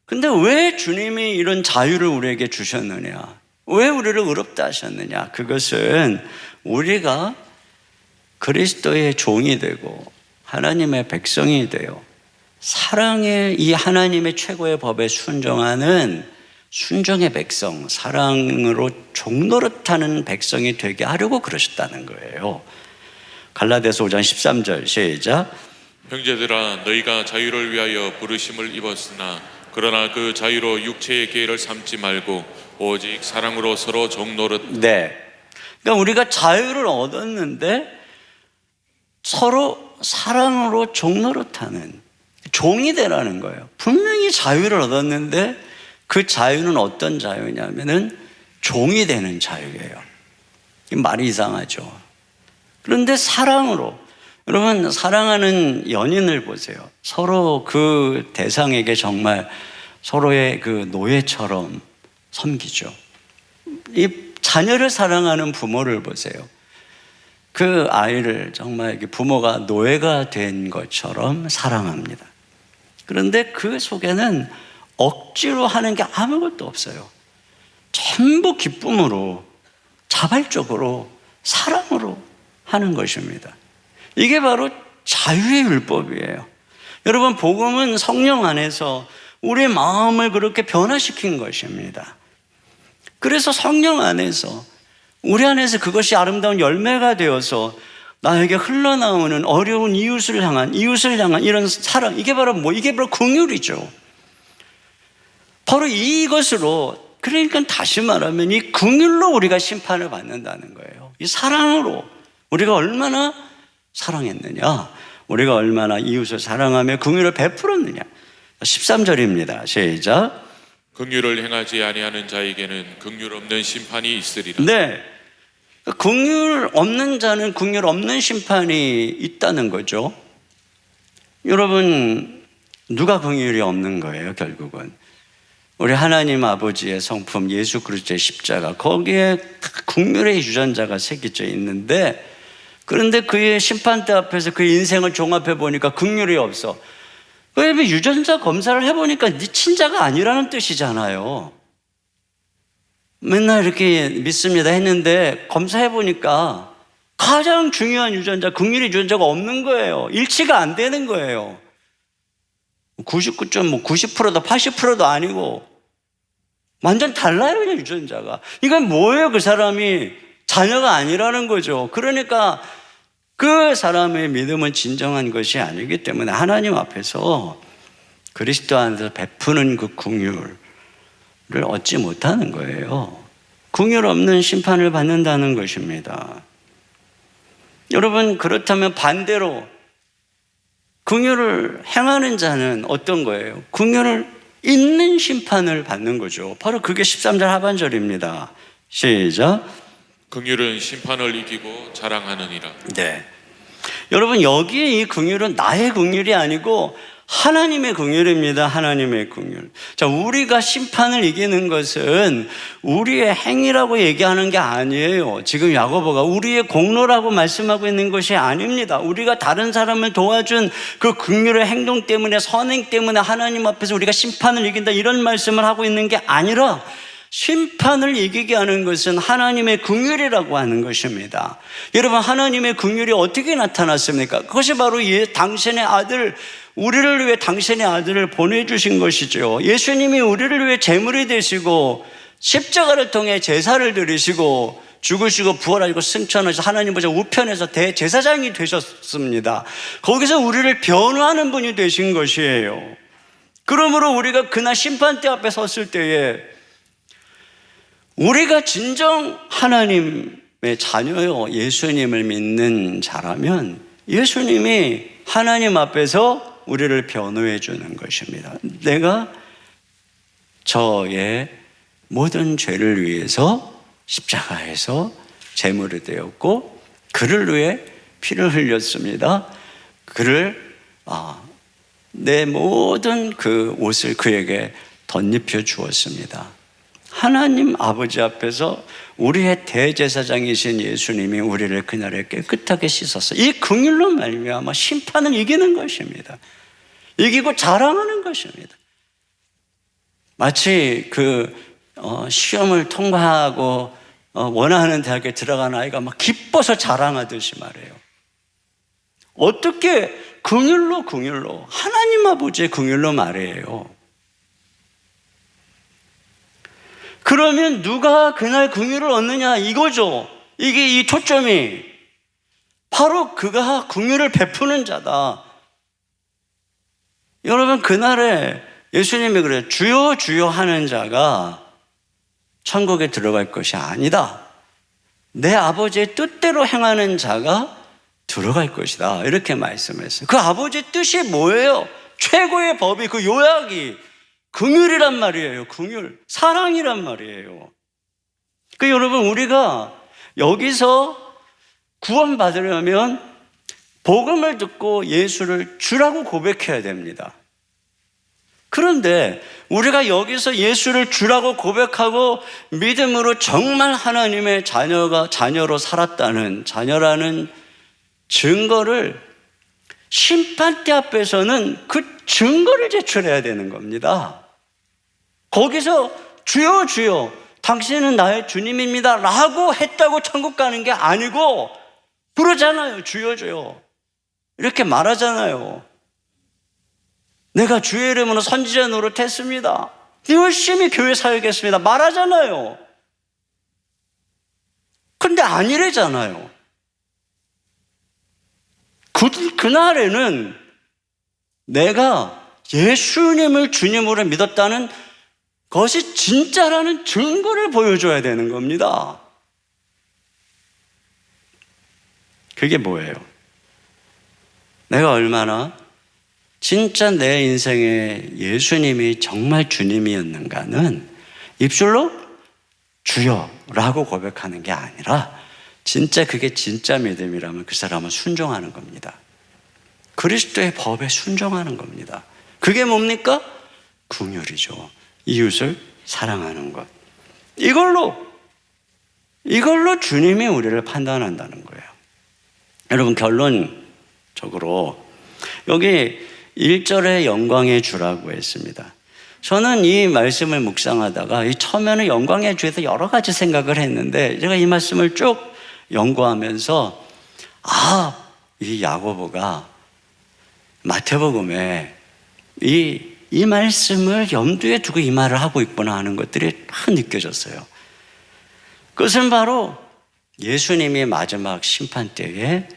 근데 왜 주님이 이런 자유를 우리에게 주셨느냐? 왜 우리를 의롭다 하셨느냐? 그것은 우리가 그리스도의 종이 되고 하나님의 백성이 되어 사랑의 이 하나님의 최고의 법에 순종하는 순종의 백성, 사랑으로 종노릇하는 백성이 되게 하려고 그러셨다는 거예요. 갈라디아서 5장 13절 시작. 형제들아 너희가 자유를 위하여 부르심을 입었으나 그러나 그 자유로 육체의 계를 삼지 말고 오직 사랑으로 서로 종노릇. 네, 그러니까 우리가 자유를 얻었는데 서로 사랑으로 종노릇하는 종이 되라는 거예요. 분명히 자유를 얻었는데 그 자유는 어떤 자유냐면은 종이 되는 자유예요. 말이 이상하죠. 그런데 사랑으로, 여러분 사랑하는 연인을 보세요. 서로 그 대상에게 정말 서로의 그 노예처럼 섬기죠. 이 자녀를 사랑하는 부모를 보세요. 그 아이를 정말 부모가 노예가 된 것처럼 사랑합니다. 그런데 그 속에는 억지로 하는 게 아무것도 없어요. 전부 기쁨으로, 자발적으로, 사랑으로 하는 것입니다. 이게 바로 자유의 율법이에요. 여러분, 복음은 성령 안에서 우리의 마음을 그렇게 변화시킨 것입니다. 그래서 성령 안에서, 우리 안에서 그것이 아름다운 열매가 되어서 나에게 흘러나오는 어려운 이웃을 향한 이런 사랑, 이게 바로 이게 바로 긍휼이죠. 바로 이것으로, 그러니까 다시 말하면 이 긍휼로 우리가 심판을 받는다는 거예요. 이 사랑으로 우리가 얼마나 사랑했느냐, 우리가 얼마나 이웃을 사랑하며 긍휼을 베풀었느냐. 13절입니다. 시작. 긍휼을 행하지 아니하는 자에게는 긍휼 없는 심판이 있으리라. 네, 긍휼 없는 자는 긍휼 없는 심판이 있다는 거죠. 여러분, 누가 긍휼이 없는 거예요? 결국은 우리 하나님 아버지의 성품 예수 그리스도의 십자가, 거기에 긍휼의 유전자가 새겨져 있는데, 그런데 그의 심판대 앞에서 그 인생을 종합해 보니까 긍휼이 없어. 왜 유전자 검사를 해보니까 네 친자가 아니라는 뜻이잖아요. 맨날 이렇게 믿습니다 했는데 검사해보니까 가장 중요한 유전자, 긍휼의 유전자가 없는 거예요. 일치가 안 되는 거예요. 90%도 80%도 아니고 완전 달라요, 유전자가. 이건 뭐예요? 그 사람이 자녀가 아니라는 거죠. 그러니까 그 사람의 믿음은 진정한 것이 아니기 때문에 하나님 앞에서 그리스도 안에서 베푸는 그 긍휼을 얻지 못하는 거예요. 긍휼 없는 심판을 받는다는 것입니다. 여러분, 그렇다면 반대로 긍휼을 행하는 자는 어떤 거예요? 긍휼을 있는 심판을 받는 거죠. 바로 그게 13절 하반절입니다. 시작. 긍휼은 심판을 이기고 자랑하느니라. 네. 여러분, 여기에 이 긍휼은 나의 긍휼이 아니고 하나님의 긍휼입니다. 하나님의 긍휼. 자, 우리가 심판을 이기는 것은 우리의 행위라고 얘기하는 게 아니에요. 지금 야고보가 우리의 공로라고 말씀하고 있는 것이 아닙니다. 우리가 다른 사람을 도와준 그 긍휼의 행동 때문에, 선행 때문에 하나님 앞에서 우리가 심판을 이긴다, 이런 말씀을 하고 있는 게 아니라 심판을 이기게 하는 것은 하나님의 긍휼이라고 하는 것입니다. 여러분, 하나님의 긍휼이 어떻게 나타났습니까? 그것이 바로 당신의 아들, 우리를 위해 당신의 아들을 보내주신 것이죠. 예수님이 우리를 위해 제물이 되시고 십자가를 통해 제사를 드리시고 죽으시고 부활하시고 승천하셔서 하나님 보좌 우편에서 대제사장이 되셨습니다. 거기서 우리를 변호하는 분이 되신 것이에요. 그러므로 우리가 그날 심판대 앞에 섰을 때에 우리가 진정 하나님의 자녀요, 예수님을 믿는 자라면 예수님이 하나님 앞에서 우리를 변호해 주는 것입니다. 내가 저의 모든 죄를 위해서 십자가에서 제물이 되었고 그를 위해 피를 흘렸습니다. 내 모든 그 옷을 그에게 덧입혀 주었습니다. 하나님 아버지 앞에서 우리의 대제사장이신 예수님이 우리를 그날에 깨끗하게 씻었어요. 이 긍휼로 말미암아 심판을 이기는 것입니다. 이기고 자랑하는 것입니다. 마치 시험을 통과하고 원하는 대학에 들어간 아이가 막 기뻐서 자랑하듯이 말해요. 어떻게 긍휼로 하나님 아버지의 긍휼로 말해요. 그러면 누가 그날 긍휼을 얻느냐, 이거죠. 이게 이 초점이 바로 그가 긍휼을 베푸는 자다. 여러분, 그날에 예수님이 그래요. 주여 주여 하는 자가 천국에 들어갈 것이 아니다. 내 아버지의 뜻대로 행하는 자가 들어갈 것이다. 이렇게 말씀했어요. 그 아버지의 뜻이 뭐예요? 최고의 법이 그 요약이 긍휼이란 말이에요. 긍휼, 사랑이란 말이에요. 그 여러분, 우리가 여기서 구원받으려면 복음을 듣고 예수를 주라고 고백해야 됩니다. 그런데 우리가 여기서 예수를 주라고 고백하고 믿음으로 정말 하나님의 자녀로 살았다는, 자녀라는 증거를 심판대 앞에서는 그 증거를 제출해야 되는 겁니다. 거기서 주여 주여 당신은 나의 주님입니다 라고 했다고 천국 가는 게 아니고 그러잖아요. 주여 주여 이렇게 말하잖아요. 내가 주의 이름으로 선지자 노릇했습니다. 열심히 교회 사역했습니다. 말하잖아요. 근데 아니래잖아요. 그날에는 내가 예수님을 주님으로 믿었다는 것이 진짜라는 증거를 보여줘야 되는 겁니다. 그게 뭐예요? 내가 얼마나 진짜 내 인생에 예수님이 정말 주님이었는가는 입술로 주여라고 고백하는 게 아니라 진짜 그게 진짜 믿음이라면 그 사람은 순종하는 겁니다. 그리스도의 법에 순종하는 겁니다. 그게 뭡니까? 긍휼이죠. 이웃을 사랑하는 것. 이걸로 주님이 우리를 판단한다는 거예요. 여러분, 결론적으로 여기 1절에 영광의 주라고 했습니다. 저는 이 말씀을 묵상하다가 이 처음에는 영광의 주에서 여러 가지 생각을 했는데 제가 이 말씀을 쭉 연구하면서 이 야고보가 마태복음에 이 말씀을 염두에 두고 이 말을 하고 있구나 하는 것들이 막 느껴졌어요. 그것은 바로 예수님이 마지막 심판 때에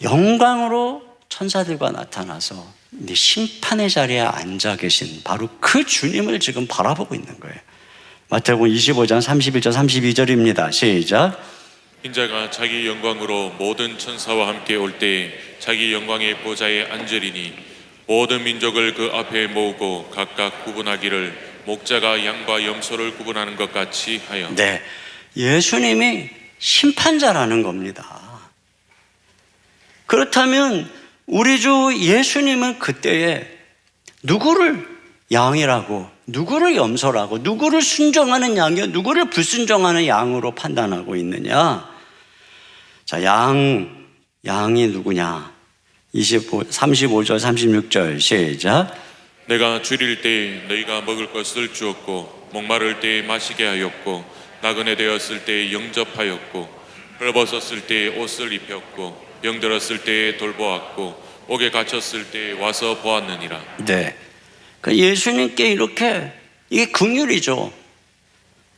영광으로 천사들과 나타나서 심판의 자리에 앉아 계신 바로 그 주님을 지금 바라보고 있는 거예요. 마태복음 25장 31절 32절입니다. 시작. 인자가 자기 영광으로 모든 천사와 함께 올 때에 자기 영광의 보좌에 앉으리니 모든 민족을 그 앞에 모으고 각각 구분하기를 목자가 양과 염소를 구분하는 것 같이 하여. 네, 예수님이 심판자라는 겁니다. 그렇다면 우리 주 예수님은 그때에 누구를 양이라고, 누구를 염소라고, 누구를 순종하는 양이요, 누구를 불순종하는 양으로 판단하고 있느냐? 자, 양이 누구냐? 35절 36절 시작. 내가 줄일 때에 너희가 먹을 것을 주었고 목마를 때에 마시게 하였고 나그네 되었을 때에 영접하였고 헐벗었을 때에 옷을 입혔고 병들었을 때에 돌보았고 옥에 갇혔을 때에 와서 보았느니라. 네, 그 예수님께 이렇게, 이게 긍휼이죠.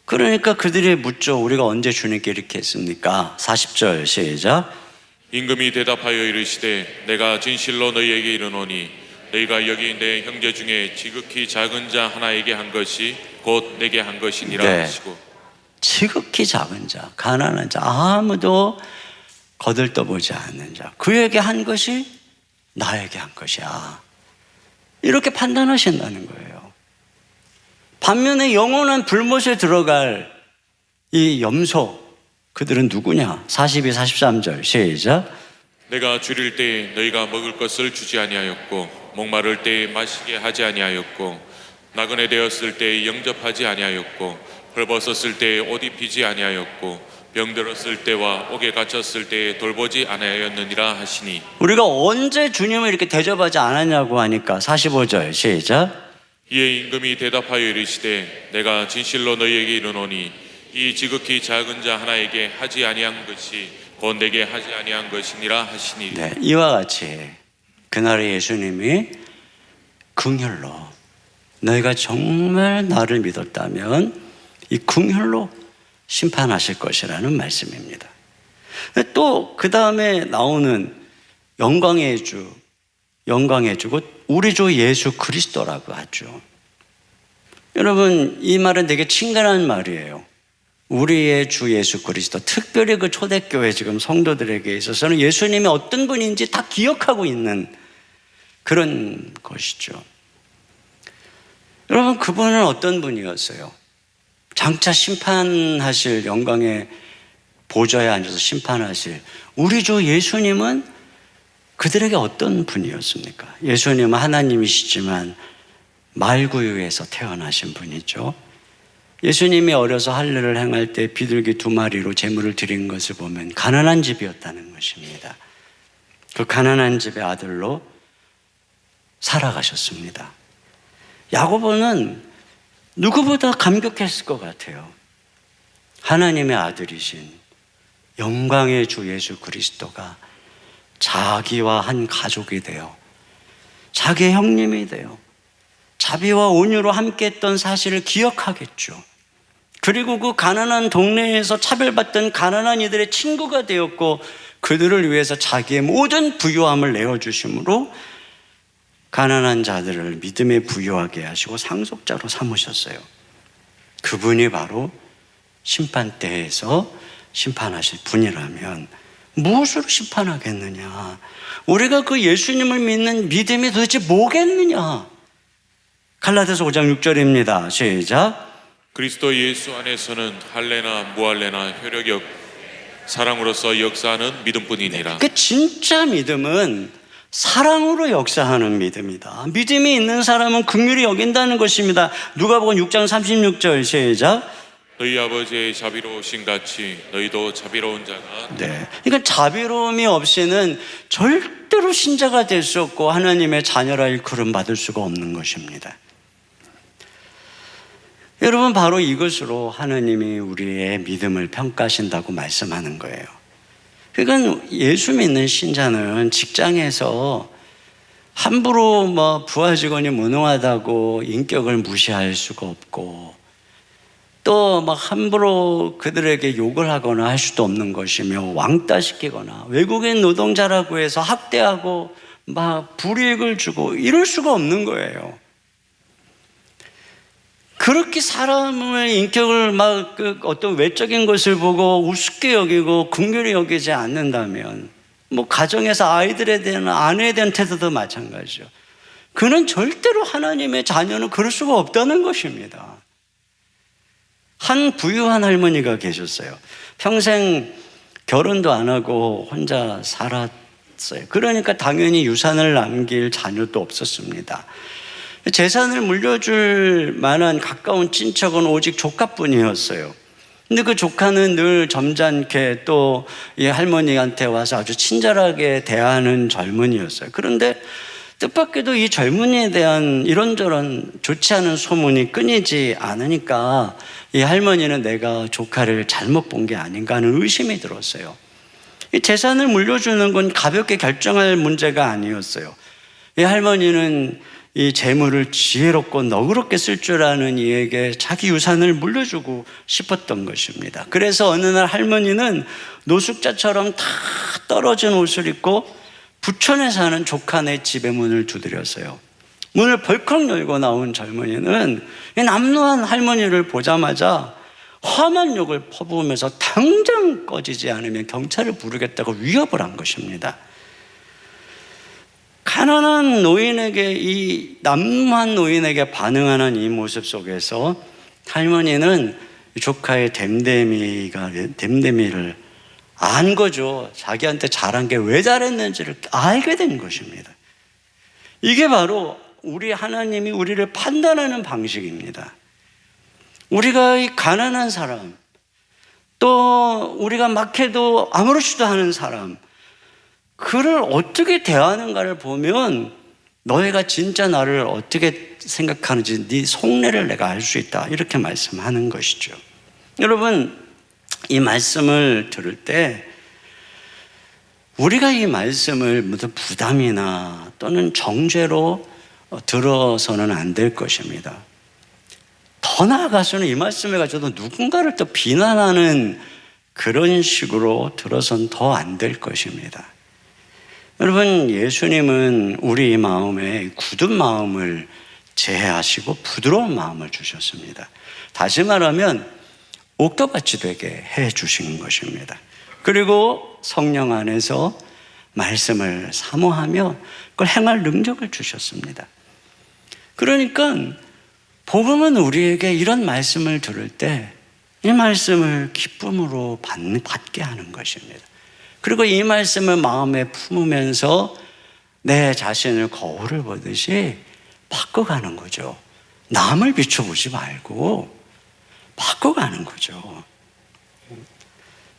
그러니까 그들이 묻죠. 우리가 언제 주님께 이렇게 했습니까? 40절 시작. 임금이 대답하여 이르시되 내가 진실로 너희에게 이르노니 너희가 여기 내 형제 중에 지극히 작은 자 하나에게 한 것이 곧 내게 한 것이니라. 네. 하시고. 지극히 작은 자, 가난한 자, 아무도 거들떠보지 않는 자, 그에게 한 것이 나에게 한 것이야. 이렇게 판단하신다는 거예요. 반면에 영원한 불못에 들어갈 이 염소, 그들은 누구냐? 42, 43절 시작. 내가 줄일 때에 너희가 먹을 것을 주지 아니하였고 목마를 때에 마시게 하지 아니하였고 나그네 되었을 때에 영접하지 아니하였고 헐벗었을 때에 옷 입히지 아니하였고 병들었을 때와 옥에 갇혔을 때에 돌보지 아니하였느니라 하시니. 우리가 언제 주님을 이렇게 대접하지 않았냐고 하니까 45절 시작. 이에 임금이 대답하여 이르시되 내가 진실로 너희에게 이르노니 이 지극히 작은 자 하나에게 하지 아니한 것이 곧 내게 하지 아니한 것이니라 하시니. 네, 이와 같이 그날의 예수님이 긍휼로, 너희가 정말 나를 믿었다면 이 긍휼로 심판하실 것이라는 말씀입니다. 또 그 다음에 나오는 영광의 주, 곧 우리 주 예수 그리스도라고 하죠. 여러분, 이 말은 되게 친근한 말이에요. 우리의 주 예수 그리스도, 특별히 그 초대교회 지금 성도들에게 있어서는 예수님이 어떤 분인지 다 기억하고 있는 그런 것이죠. 여러분, 그분은 어떤 분이었어요? 장차 심판하실, 영광의 보좌에 앉아서 심판하실 우리 주 예수님은 그들에게 어떤 분이었습니까? 예수님은 하나님이시지만 말구유에서 태어나신 분이죠. 예수님이 어려서 할례를 행할 때 비둘기 2마리로 제물을 드린 것을 보면 가난한 집이었다는 것입니다. 그 가난한 집의 아들로 살아가셨습니다. 야고보는 누구보다 감격했을 것 같아요. 하나님의 아들이신 영광의 주 예수 그리스도가 자기와 한 가족이 되어 자기의 형님이 되어 자비와 온유로 함께했던 사실을 기억하겠죠. 그리고 그 가난한 동네에서 차별받던 가난한 이들의 친구가 되었고 그들을 위해서 자기의 모든 부유함을 내어주심으로 가난한 자들을 믿음에 부유하게 하시고 상속자로 삼으셨어요. 그분이 바로 심판대에서 심판하실 분이라면 무엇으로 심판하겠느냐? 우리가 그 예수님을 믿는 믿음이 도대체 뭐겠느냐? 갈라디아서 5장 6절입니다. 시작. 그리스도 예수 안에서는 할례나 무할례나 효력이 없 사랑으로서 역사하는 믿음뿐이니라. 그 진짜 믿음은 사랑으로 역사하는 믿음이다. 믿음이 있는 사람은 긍휼히 여긴다는 것입니다. 누가복음 6장 36절 시작. 너희 아버지의 자비로우신 같이 너희도 자비로운 자가. 네. 그러니까 자비로움이 없이는 절대로 신자가 될 수 없고 하나님의 자녀라 일컬음 받을 수가 없는 것입니다. 여러분, 바로 이것으로 하나님이 우리의 믿음을 평가하신다고 말씀하는 거예요. 그러니까 예수 믿는 신자는 직장에서 함부로 부하 직원이 무능하다고 인격을 무시할 수가 없고 또 함부로 그들에게 욕을 하거나 할 수도 없는 것이며 왕따시키거나 외국인 노동자라고 해서 학대하고 불이익을 주고 이럴 수가 없는 거예요. 그렇게 사람의 인격을 어떤 외적인 것을 보고 우습게 여기고 긍휼히 여기지 않는다면 가정에서 아이들에 대한 아내에 대한 태도도 마찬가지죠. 그는 절대로 하나님의 자녀는 그럴 수가 없다는 것입니다. 한 부유한 할머니가 계셨어요. 평생 결혼도 안 하고 혼자 살았어요. 그러니까 당연히 유산을 남길 자녀도 없었습니다. 재산을 물려줄 만한 가까운 친척은 오직 조카뿐이었어요. 근데 그 조카는 늘 점잖게 또 이 할머니한테 와서 아주 친절하게 대하는 젊은이였어요. 그런데 뜻밖에도 이 젊은이에 대한 이런저런 좋지 않은 소문이 끊이지 않으니까 이 할머니는 내가 조카를 잘못 본 게 아닌가 하는 의심이 들었어요. 이 재산을 물려주는 건 가볍게 결정할 문제가 아니었어요. 이 할머니는 이 재물을 지혜롭고 너그럽게 쓸 줄 아는 이에게 자기 유산을 물려주고 싶었던 것입니다. 그래서 어느 날 할머니는 노숙자처럼 다 떨어진 옷을 입고 부천에 사는 조카네 집의 문을 두드렸어요. 문을 벌컥 열고 나온 젊은이는 이 남루한 할머니를 보자마자 험한 욕을 퍼부으면서 당장 꺼지지 않으면 경찰을 부르겠다고 위협을 한 것입니다. 가난한 노인에게, 이 남루한 노인에게 반응하는 이 모습 속에서 할머니는 조카의 댐댐이를 안 거죠. 자기한테 잘한 게 왜 잘했는지를 알게 된 것입니다. 이게 바로 우리 하나님이 우리를 판단하는 방식입니다. 우리가 이 가난한 사람, 또 우리가 막해도 아무렇지도 않은 사람, 그를 어떻게 대하는가를 보면 너희가 진짜 나를 어떻게 생각하는지 네 속내를 내가 알 수 있다, 이렇게 말씀하는 것이죠. 여러분, 이 말씀을 들을 때 우리가 이 말씀을 무슨 부담이나 또는 정죄로 들어서는 안 될 것입니다. 더 나아가서는 이 말씀을 가지고 누군가를 또 비난하는 그런 식으로 들어선 더 안 될 것입니다. 여러분, 예수님은 우리 마음에 굳은 마음을 제해하시고 부드러운 마음을 주셨습니다. 다시 말하면 옥토밭이 되게 해 주신 것입니다. 그리고 성령 안에서 말씀을 사모하며 그걸 행할 능력을 주셨습니다. 그러니까 복음은 우리에게 이런 말씀을 들을 때 이 말씀을 기쁨으로 받게 하는 것입니다. 그리고 이 말씀을 마음에 품으면서 내 자신을 거울을 보듯이 바꿔가는 거죠. 남을 비춰보지 말고 바꿔가는 거죠.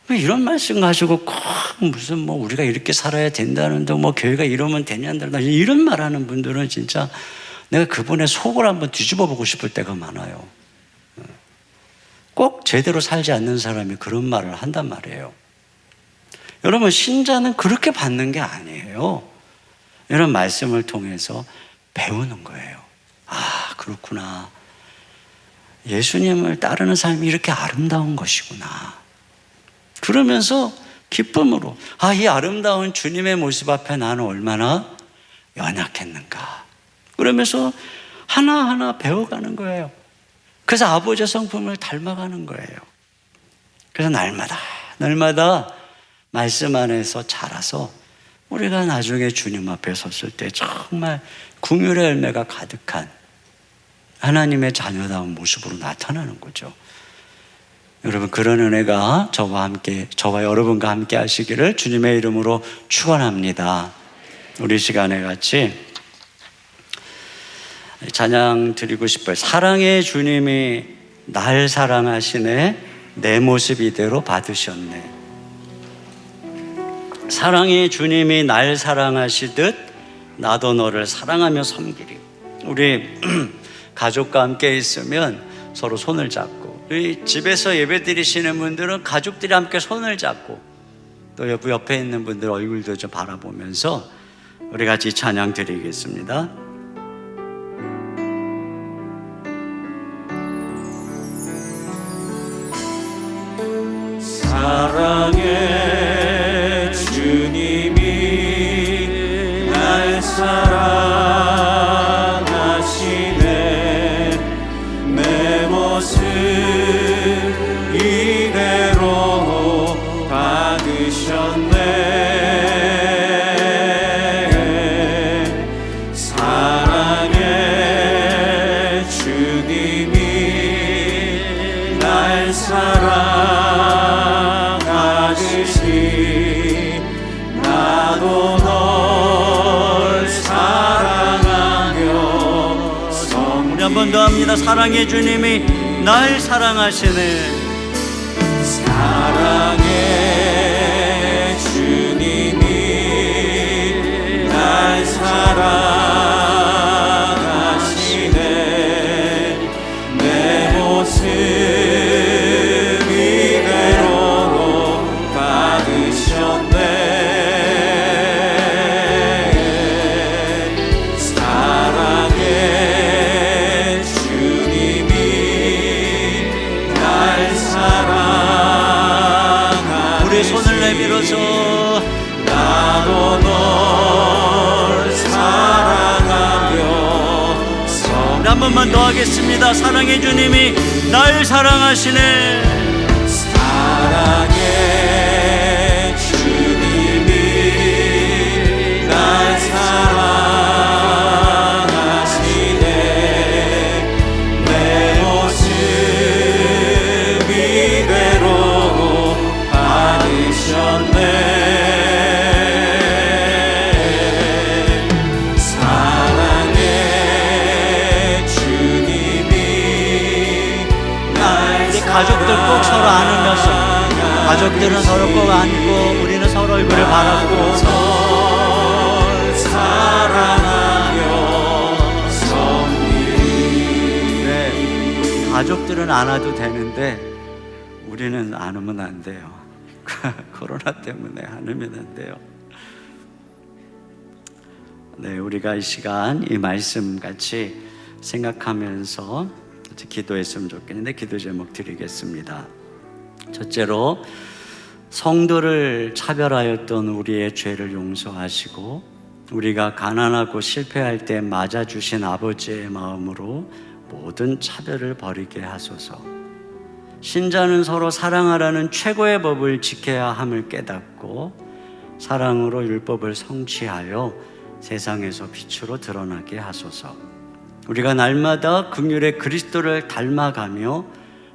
이런 말씀 가지고 꼭 무슨 우리가 이렇게 살아야 된다는데 교회가 이러면 되냐는데 이런 말하는 분들은 진짜 내가 그분의 속을 한번 뒤집어 보고 싶을 때가 많아요. 꼭 제대로 살지 않는 사람이 그런 말을 한단 말이에요. 여러분, 신자는 그렇게 받는 게 아니에요. 이런 말씀을 통해서 배우는 거예요. 아, 그렇구나. 예수님을 따르는 삶이 이렇게 아름다운 것이구나. 그러면서 기쁨으로 이 아름다운 주님의 모습 앞에 나는 얼마나 연약했는가. 그러면서 하나하나 배워가는 거예요. 그래서 아버지의 성품을 닮아가는 거예요. 그래서 날마다 말씀 안에서 자라서 우리가 나중에 주님 앞에 섰을 때 정말 긍휼의 열매가 가득한 하나님의 자녀다운 모습으로 나타나는 거죠. 여러분, 그런 은혜가 저와 여러분과 함께 하시기를 주님의 이름으로 축원합니다. 우리 시간에 같이 찬양 드리고 싶어요. 사랑의 주님이 날 사랑하시네, 내 모습 이대로 받으셨네. 사랑의 주님이 날 사랑하시듯 나도 너를 사랑하며 섬기리. 우리 가족과 함께 있으면 서로 손을 잡고, 우리 집에서 예배 드리시는 분들은 가족들이 함께 손을 잡고, 또 옆에 있는 분들 얼굴도 좀 바라보면서 우리 같이 찬양 드리겠습니다. 사랑의 주님이 날 사랑하시네, 내 모습 이대로 받으셨네. 사랑의 주님이 날 나도 널 사랑하며 우리 한 번 더 합니다. 사랑의 주님이 날 사랑하시네. 사랑의 주님이 날 사랑하시네, 내 모습 내밀어서 나도 널 사랑하며 한 번만 더 하겠습니다. 사랑의 주님이 날 사랑하시네. 사랑의 주님이 날 사랑하시네, 내 모습 이대로 받으셨네. 사랑의 주님이 날 가족들 꼭 서로 안으면서, 가족들은 서로 꼭 안고 우리는 서로 얼굴을 바라보고 널 사랑하며 섬기리. 네, 가족들은 안아도 되는데 우리는 안으면 안 돼요. 코로나 때문에 안으면 안 돼요. 네, 우리가 이 시간 이 말씀 같이 생각하면서 기도했으면 좋겠는데 기도 제목 드리겠습니다. 첫째로, 성도를 차별하였던 우리의 죄를 용서하시고 우리가 가난하고 실패할 때 맞아주신 아버지의 마음으로 모든 차별을 버리게 하소서. 신자는 서로 사랑하라는 최고의 법을 지켜야 함을 깨닫고 사랑으로 율법을 성취하여 세상에서 빛으로 드러나게 하소서. 우리가 날마다 긍휼의 그리스도를 닮아가며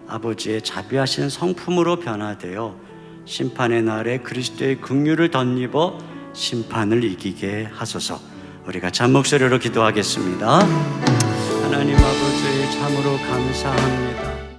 아버지의 자비하신 성품으로 변화되어 심판의 날에 그리스도의 긍휼을 덧입어 심판을 이기게 하소서. 우리가 잔목소리로 기도하겠습니다. 하나님 아버지, 참으로 감사합니다.